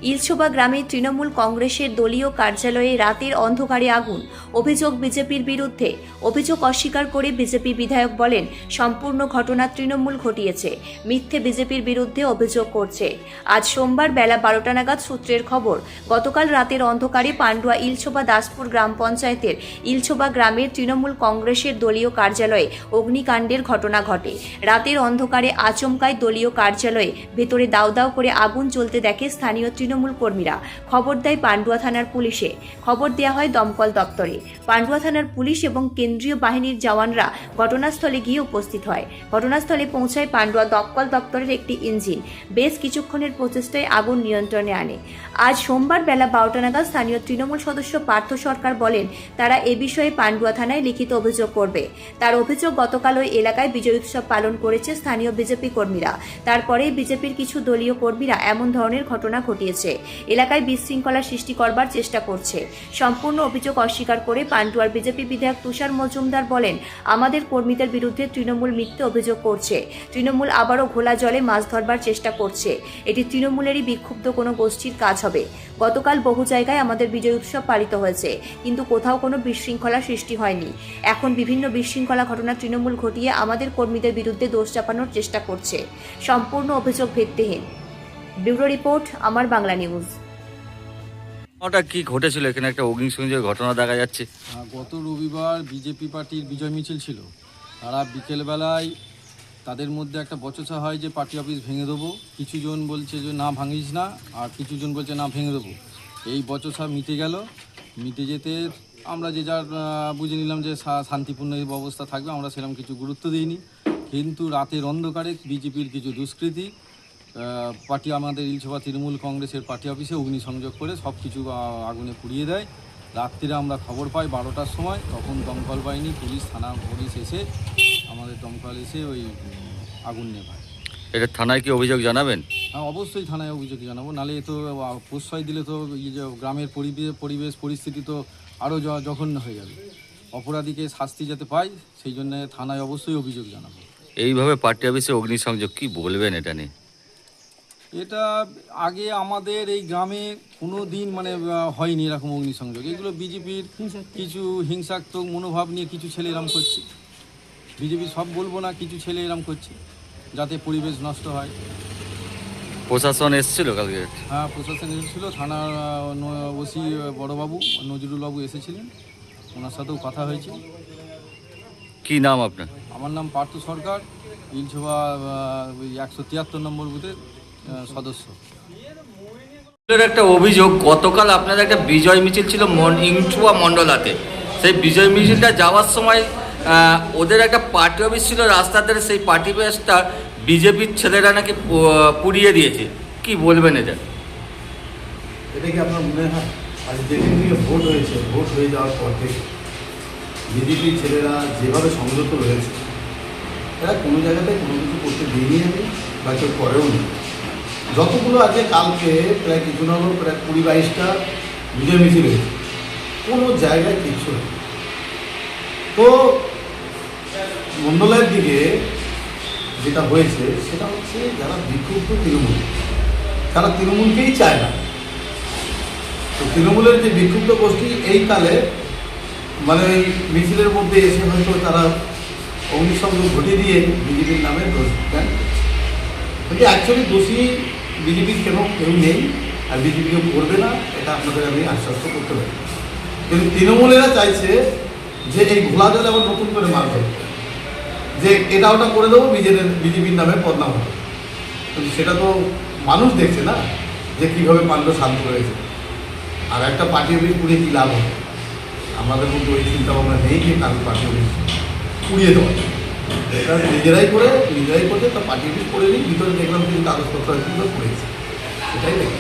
ইলছোবা গ্রামে তৃণমূল কংগ্রেসের দলীয় কার্যালয়ে রাতের অন্ধকারে আগুন, অভিযোগ বিজেপির বিরুদ্ধে। অভিযোগ অস্বীকার করে বিজেপি বিধায়ক বলেন, সম্পূর্ণ ঘটনা তৃণমূল ঘটিয়েছে, মিথ্যে বিজেপির বিরুদ্ধে অভিযোগ করছে। আজ সোমবার বেলা 12টা নাগাদ সূত্রের খবর, গতকাল রাতের অন্ধকারে পান্ডুয়া ইলছোবা দাসপুর গ্রাম পঞ্চায়েতের ইলছোবা গ্রামের তৃণমূল কংগ্রেসের দলীয় কার্যালয়ে অগ্নিকাণ্ডের ঘটনা ঘটে। রাতের অন্ধকারে আচমকায় দলীয় কার্যালয়ে ভেতরে দাউ দাউ করে আগুন জ্বলতে দেখে স্থানীয় তৃণমূল কর্মীরা। খবর দেয় পান্ডুয়া থানার পুলিশে। খবর দেওয়া হয় দমকল দপ্তরে। পান্ডুয়া থানার পুলিশ এবং কেন্দ্রীয় বাহিনীর জওয়ানরা ঘটনাস্থলে গিয়ে উপস্থিত হয়। ঘটনাস্থলে পৌঁছায় পান্ডুয়া দমকল দপ্তরের একটি ইঞ্জিন। বেশ কিছুক্ষণের প্রচেষ্টায় আগুন নিয়ন্ত্রণে আনে। আজ সোমবার বেলা 12টা নাগাদ স্থানীয় তৃণমূল সদস্য পার্থ সরকার বলেন, তারা এ বিষয়ে পান্ডুয়া থানায় লিখিত অভিযোগ করবে। তার অভিযোগ, গতকাল ওই এলাকায় বিজয় উৎসব পালন করেছে স্থানীয় বিজেপি কর্মীরা। তারপরেই বিজেপির কিছু দলীয় কর্মীরা এমন ধরনের ঘটনা ঘটিয়েছে, এলাকায় বিশৃঙ্খলা সৃষ্টি করবার চেষ্টা করছে। সম্পূর্ণ অভিযোগ অস্বীকার করে পান্ডুয়ার বিজেপি বিধায়ক তুষার মজুমদার বলেন, আমাদের কর্মীদের বিরুদ্ধে তৃণমূল মিথ্যে অভিযোগ করছে। তৃণমূল আবারও ঘোলা জলে মাছ ধরবার চেষ্টা করছে। এটি তৃণমূলেরই বিক্ষুব্ধ কোনো গোষ্ঠীর কাজ হবে। গতকাল বহু জায়গায় আমাদের বিজয় উৎসব পালিত হয়েছে, কিন্তু কোথাও কোনো বিশৃঙ্খলা সৃষ্টি হয়নি। এখন বিভিন্ন বিশৃঙ্খলা ঘটনা তৃণমূল ঘটিয়ে আমাদের কর্মীদের বিরুদ্ধে দোষ চাপানোর চেষ্টা করছে। সম্পূর্ণ অভিযোগ ভিত্তিহীন। ব্যুরো রিপোর্ট, আমার বাংলা নিউজ। ওটা কি ঘটেছিল? এখানে একটা অগ্নিসংযোগের ঘটনা দেখা যাচ্ছে। গত রবিবার বিজেপি পার্টির বিজয় মিছিল ছিল। তারা বিকেলবেলায় তাদের মধ্যে একটা বচসা হয় যে পার্টি অফিস ভেঙে দেবো। কিছুজন বলছে যে না ভাঙিস না, আর কিছুজন বলছে না ভেঙে দেবো। এই বচসা মিটে গেল। মিটে যেতে আমরা যে যার বুঝে নিলাম যে শান্তিপূর্ণ এই ব্যবস্থা থাকবে, আমরা সেরকম কিছু গুরুত্ব দিইনি। কিন্তু রাতের অন্ধকারে বিজেপির কিছু দুষ্কৃতী পার্টি আমাদের ইলছোবা তৃণমূল কংগ্রেসের পার্টি অফিসে অগ্নিসংযোগ করে সব কিছু আগুনে পুড়িয়ে দেয়। রাত্রিরে আমরা খবর পাই 12টার সময়, তখন দমকল বাহিনী, পুলিশ, থানা পুলিশ এসে আমাদের দমকল এসে ওই আগুন নেভায়। এটা থানায় কি অভিযোগ জানাবেন? হ্যাঁ, অবশ্যই থানায় অভিযোগ জানাবো, নাহলে তো প্রশ্রয় দিলে তো এই যে গ্রামের পরিবেশ পরিস্থিতি তো আরও জঘন্য হয়ে যাবে। অপরাধীকে শাস্তি যাতে পায়, সেই জন্য থানায় অবশ্যই অভিযোগ জানাবো। এইভাবে পার্টি অফিসে অগ্নিসংযোগ, কি বলবেন এটা নিয়ে? এটা আগে আমাদের এই গ্রামে কোনো দিন হয়নি এরকম অগ্নিসংযোগ। এগুলো বিজেপির কিছু হিংসাত্মক মনোভাব নিয়ে কিছু ছেলে এরম করছে। বিজেপি সব বলবো না, কিছু ছেলে এরম করছে যাতে পরিবেশ নষ্ট হয়। প্রশাসন এসেছিল কালকে? হ্যাঁ, প্রশাসন এসেছিলো। থানার ওসি বড়বাবু নজরুলবাবু এসেছিলেন, ওনার সাথেও কথা হয়েছে। কি নাম আপনার? আমার নাম পার্থ সরকার, ইলছোবা 173 নম্বর বুথের সদস্য। একটা অভিযোগ, গতকাল আপনাদের একটা বিজয় মিছিল ছিল ইলছোবা মণ্ডলাতে। সেই বিজয় মিছিলটা যাওয়ার সময় ওদের একটা পার্টি অফিস ছিল রাস্তাতে, সেই পার্টি অফিসটা বিজেপির ছেলেরা নাকি পুড়িয়ে দিয়েছে। কি বলবেন এটা? এটা কি আপনার মনে হয় আজ যেদিন থেকে ভোট হয়েছে, ভোট হয়ে যাওয়ার পর থেকে বিজেপির ছেলেরা যেভাবে সংযত রয়েছে, এরা কোনো জায়গাতে কোনো কিছু করতে দেরিয়ে নেই বা কেউ করেও নেই। যতগুলো আজকে কালকে প্রায় কিছু না হলেও প্রায় 20-22টা বিজয় মিছিল হয়েছে, কোনো জায়গায় কিচ্ছু নেই। তো মণ্ডলের দিকে যেটা হয়েছে সেটা হচ্ছে যারা বিক্ষুব্ধ তৃণমূল, তারা তৃণমূলকেই চায় না। তো তৃণমূলের যে বিক্ষুব্ধ গোষ্ঠী এই কালে ওই মিছিলের মধ্যে এসে হয়তো তারা অগ্নিসংযোগ ঘটিয়ে দিয়ে বিজেপির নামে দোষ দেন। কিন্তু অ্যাকচুয়ালি দোষী বিজেপির কেউ নেই, আর বিজেপি কেউ করবে না, এটা আপনাদের আমি আশ্বস্ত করতে পারি। কিন্তু তৃণমূলেরা চাইছে যে এই ঘোলা জলে আবার নতুন করে মাছ ধরবে, যে এটা ওটা করে দেবো, বিজেপির নামে বদনাম হবে। কিন্তু সেটা তো মানুষ দেখছে না যে কীভাবে পাণ্ডু শান্ত হয়েছে। আর একটা পার্টি অফিস পুড়িয়ে কী লাভ হবে? আমাদের মধ্যে ওই চিন্তাভাবনা নেই যে কারণ পার্টি অফিস পুড়িয়ে দেওয়া। এটা নিজেরাই করছে, তা পার্টি অফিস করে নিই, ভিতরে দেখলাম কিন্তু কাগজপত্র হয়তো করেছে, সেটাই দেখি।